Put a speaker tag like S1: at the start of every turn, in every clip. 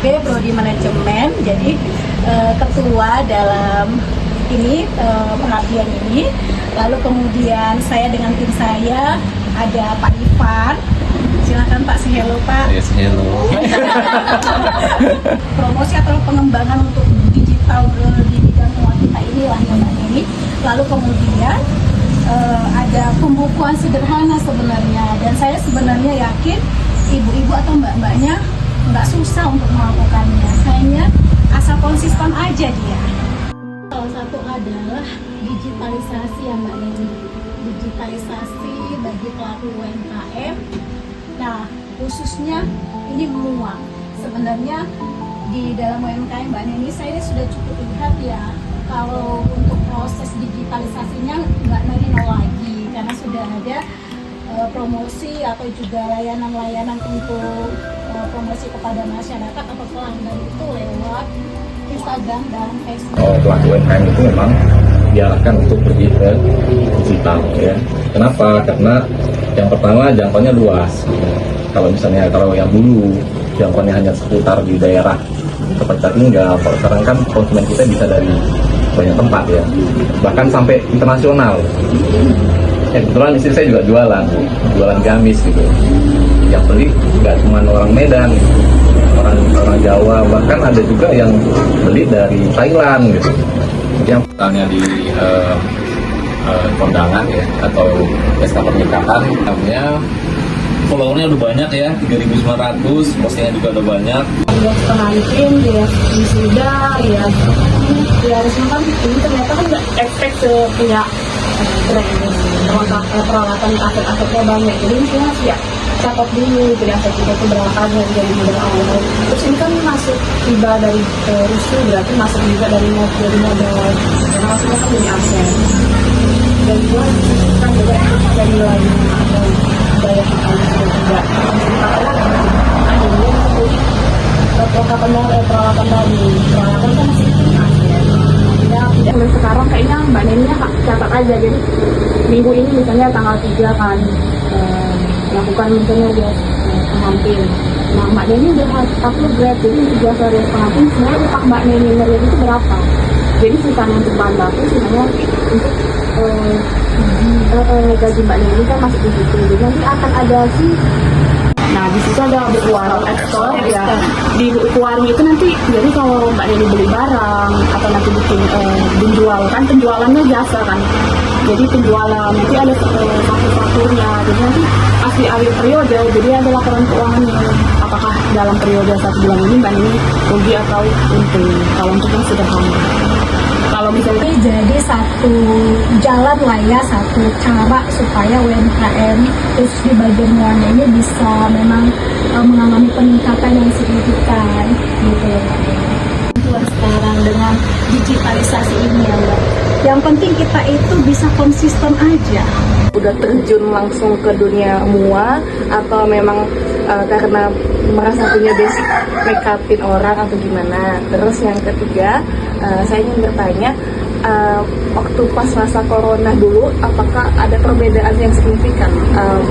S1: sebagai prodi manajemen, jadi ketua dalam ini pengabdian ini. Lalu kemudian saya dengan tim saya ada Pak Ivan. Silakan Pak, say hello Pak.
S2: Yes, hello.
S1: Promosi atau pengembangan untuk digital di bidang keuangan kita inilah yang Mbak Neni. Lalu kemudian ada pembukuan sederhana sebenarnya, dan saya sebenarnya yakin ibu-ibu atau mbak-mbaknya nggak susah untuk melakukannya, hanya asal konsisten aja dia. Salah satu adalah digitalisasi ya Mbak Neni, digitalisasi bagi pelaku UMKM. Nah, khususnya ini MUA. Sebenarnya di dalam UMKM Mbak Neni, saya sudah cukup lihat ya, kalau untuk proses digitalisasinya nggak dari nol lagi, karena sudah ada promosi atau juga layanan-layanan untuk promosi kepada masyarakat atau pelanggan itu lewat Instagram dan Facebook.
S2: Pelaku UMKM itu memang diarahkan untuk pergi ke digital ya. Kenapa? Karena yang pertama jangkauannya luas. Kalau misalnya yang dulu jangkauannya hanya seputar di daerah tempat kita tinggal, kalau sekarang kan konsumen kita bisa dari banyak tempat ya, bahkan sampai internasional. Kebetulan istri saya juga jualan gamis gitu. Yang beli nggak cuma orang Medan, orang Jawa, bahkan ada juga yang beli dari Thailand gitu. Yang misalnya di kondangan ya atau pesta pernikahan, namanya followernya udah banyak ya, 3.900, postingnya juga udah banyak.
S1: Buat pengantin, ya wisuda, ya harusnya kan ini ternyata kan nggak expect punya peralatan aset-asetnya banyak, jadi misalnya ya catat dulu jadi aset kita itu berapa dari modal awal. Terus ini kan masuk tiba dari rusuh, berarti masuk juga dari modal, karena maksudnya kan dari aset dan juga kan juga dari nilainya atau daya tahan juga peralatan tadi, peralatan kan masih
S3: mulai sekarang kayaknya Mbak Neni catat aja, jadi minggu ini misalnya tanggal 3 kan lakukan misalnya dia pengantin. Nah Mbak Neni udah upload grab, jadi jasa dari pengantin sebenarnya upah Mbak Neni ngeliat itu berapa. Jadi sisanya untuk bahan baku, sisanya untuk gaji Mbak Neni kan masih di situ. Jadi nanti akan ada sih. Nah di situ ada buku warung ekspor ya. Di buku warung itu nanti jadi kalau Mbak Neni beli barang atau nanti bikin penjual kan, penjualannya jasa kan. Jadi penjualan nanti ada satu-satunya. Jadi nanti pas di akhir periode jadi ada laporan keuangannya. Apakah dalam periode 1 bulan ini Mbak Neni rugi atau untung. Kalau untuk yang sederhana. Kalau misalnya
S1: jadi satu jalan lah ya, satu cara supaya UMKM terus di bagian uangnya ini bisa memang mengalami peningkatan yang signifikan gitu ya Mbak. Sekarang dengan digitalisasi ini ya Mbak, yang penting kita itu bisa konsisten aja.
S3: udah terjun langsung ke dunia MUA atau memang karena merasa punya basic make upin orang atau gimana. Terus yang ketiga, saya ingin bertanya, waktu pas masa corona dulu, apakah ada perbedaan yang signifikan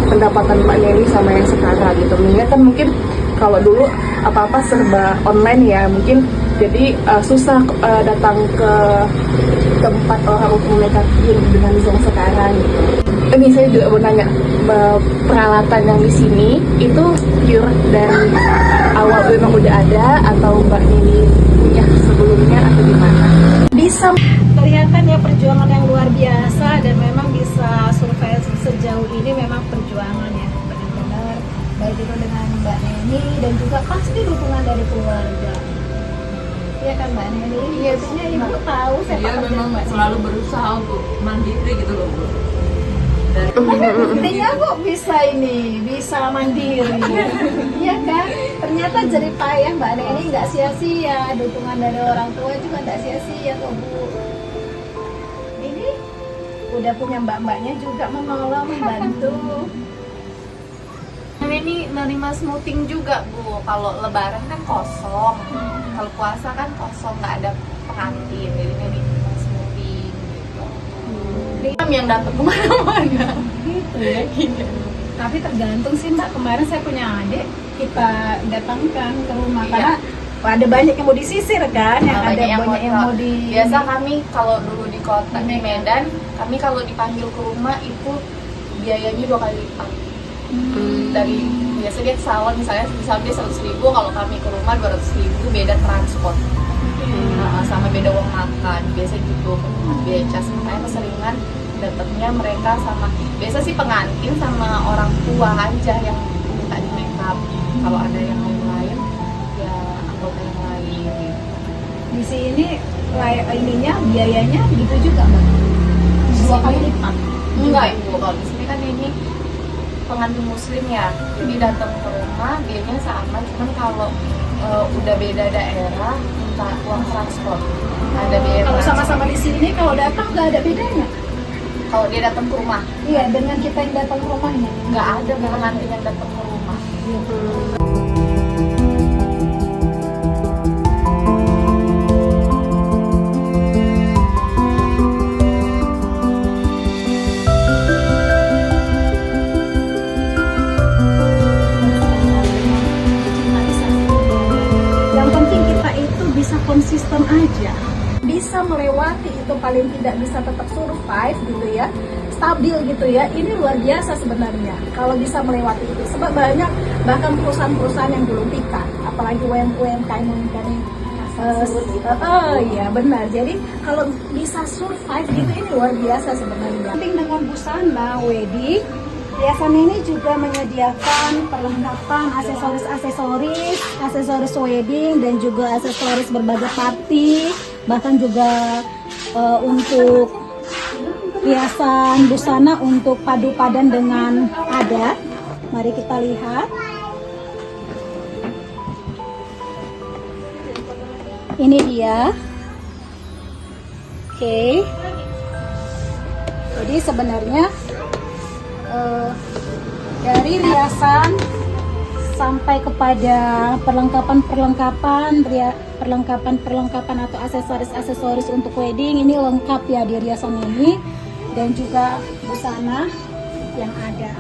S3: pendapatan Mbak Neni sama yang sekarang gitu? Mengingat kan mungkin kalau dulu apa-apa serba online ya, mungkin jadi susah datang ke tempat orang untuk make upin dengan yang sekarang gitu. Ini saya juga mau nanya, peralatan yang di sini itu pure dari awal memang udah ada atau Mbak Neni punya sebelumnya atau gimana?
S1: Bisa kelihatan ya perjuangan yang luar biasa, dan memang bisa survei sejauh ini memang perjuangan ya benar-benar, baik itu dengan Mbak Neni dan juga pasti dukungan dari keluarga. Iya kan Mbak Neni? Iya, biasanya ibu tahu saya
S4: memang selalu berusaha untuk mandiri gitu loh Bu.
S1: Buktinya kok bisa ini, bisa mandiri. Iya kan? Ternyata jerih payah Mbak Neni nggak sia-sia, dukungan dari orang tua juga nggak sia-sia kok Bu. Ini udah punya mbak-mbaknya juga menolong, membantu.
S4: Ini menerima smoothing juga Bu. Kalau lebaran kan kosong, kalau puasa kan kosong, nggak ada pengantin, jadi ini smoothing gitu. Yang dapat kemana-mana
S1: Gitu ya. Tapi tergantung sih Mbak, kemarin saya punya adik, kita datangkan ke rumah karena ada banyak yang mau disisir kan, yang
S4: Nah,
S1: ada banyak yang mau di.
S4: Biasa kami kalau dulu di kota di Medan, kami kalau dipanggil ke rumah itu biayanya 2 kali lipat. Dari biasa dia ke salon misalnya dia 100.000, kalau kami ke rumah 200.000, beda transport. Sama beda uang makan, biasa gitu, biaya cas. Makanya keseringan dapetnya mereka sama, biasa sih pengantin sama orang tua aja yang minta di make up. Kalau ada yang lain ya anggota yang lain gitu.
S1: Di sini ininya biayanya gitu juga Mbak? 2 kali lipat?
S4: Enggak ibu, kalau di sini kan ini pengantin muslim ya, jadi datang ke rumah biayanya sama, cuman kalau udah beda daerah minta uang transport, ada biaya
S1: Kalau
S4: transport.
S1: sama-sama di sini kalau datang nggak ada bedanya?
S4: Kalau dia datang ke rumah
S1: Iya, dengan kita yang datang ke rumahnya.
S4: nggak ada pengantin yang datang ke rumah.
S1: Yang penting kita itu bisa konsisten aja, bisa melewati itu, paling tidak bisa tetap survive gitu ya, stabil gitu ya. Ini luar biasa sebenarnya kalau bisa melewati itu, sebab banyak bahkan perusahaan-perusahaan yang belum pikat, apalagi UMKM iya benar. Jadi kalau bisa survive gitu, ini luar biasa sebenarnya. Penting dengan busana wedding, hiasan ini juga menyediakan perlengkapan aksesoris wedding, dan juga aksesoris berbagai party, bahkan juga untuk hiasan busana untuk padu padan dengan adat. Mari kita lihat. Ini dia. Oke. Jadi sebenarnya dari riasan sampai kepada perlengkapan atau aksesoris untuk wedding, ini lengkap ya di riasan ini, dan juga busana yang ada.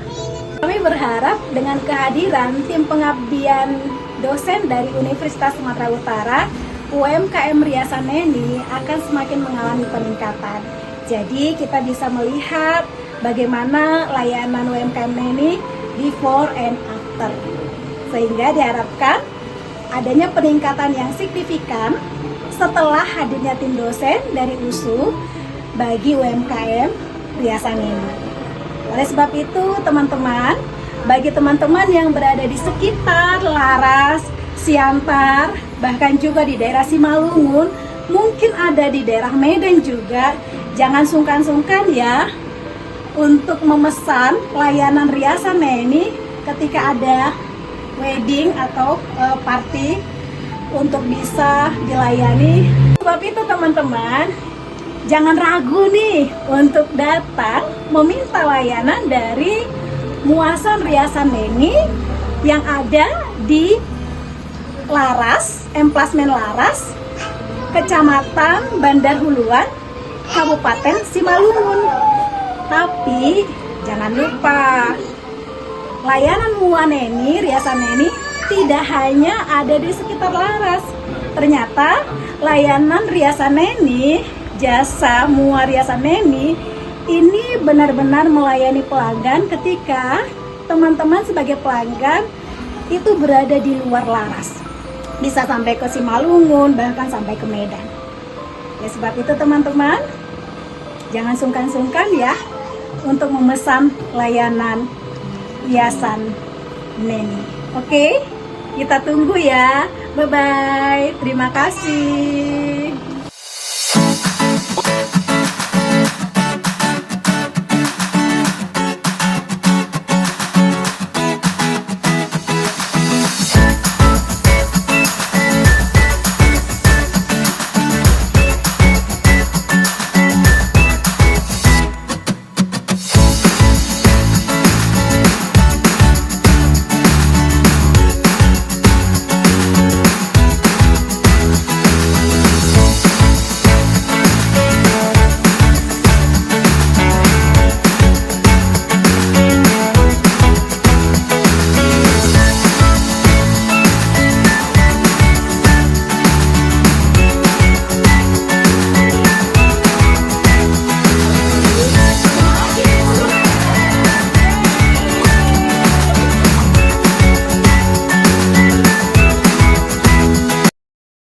S1: Kami berharap dengan kehadiran tim pengabdian dosen dari Universitas Sumatera Utara, UMKM Riasan Neni akan semakin mengalami peningkatan. Jadi kita bisa melihat bagaimana layanan UMKM Neni before and after, sehingga diharapkan adanya peningkatan yang signifikan setelah hadirnya tim dosen dari USU bagi UMKM Riasan Neni. Oleh sebab itu teman-teman, bagi teman-teman yang berada di sekitar Laras, Siantar, bahkan juga di daerah Simalungun, mungkin ada di daerah Medan juga, jangan sungkan-sungkan ya untuk memesan layanan Riasan Neni ketika ada wedding atau party, untuk bisa dilayani. Sebab itu teman-teman, jangan ragu nih untuk datang meminta layanan dari Muasan Riasan Neni yang ada di Laras, Emplasmen Laras, Kecamatan Bandar Huluan, Kabupaten Simalungun. Tapi jangan lupa, layanan Mua Neni, Riasan Neni tidak hanya ada di sekitar Laras. Ternyata layanan Riasan Neni, jasa Mua Riasan Neni ini benar-benar melayani pelanggan ketika teman-teman sebagai pelanggan itu berada di luar Laras. Bisa sampai ke Simalungun, bahkan sampai ke Medan. Ya, sebab itu teman-teman, jangan sungkan-sungkan ya untuk memesan layanan Riasan Neni. Oke, kita tunggu ya. Bye-bye. Terima kasih.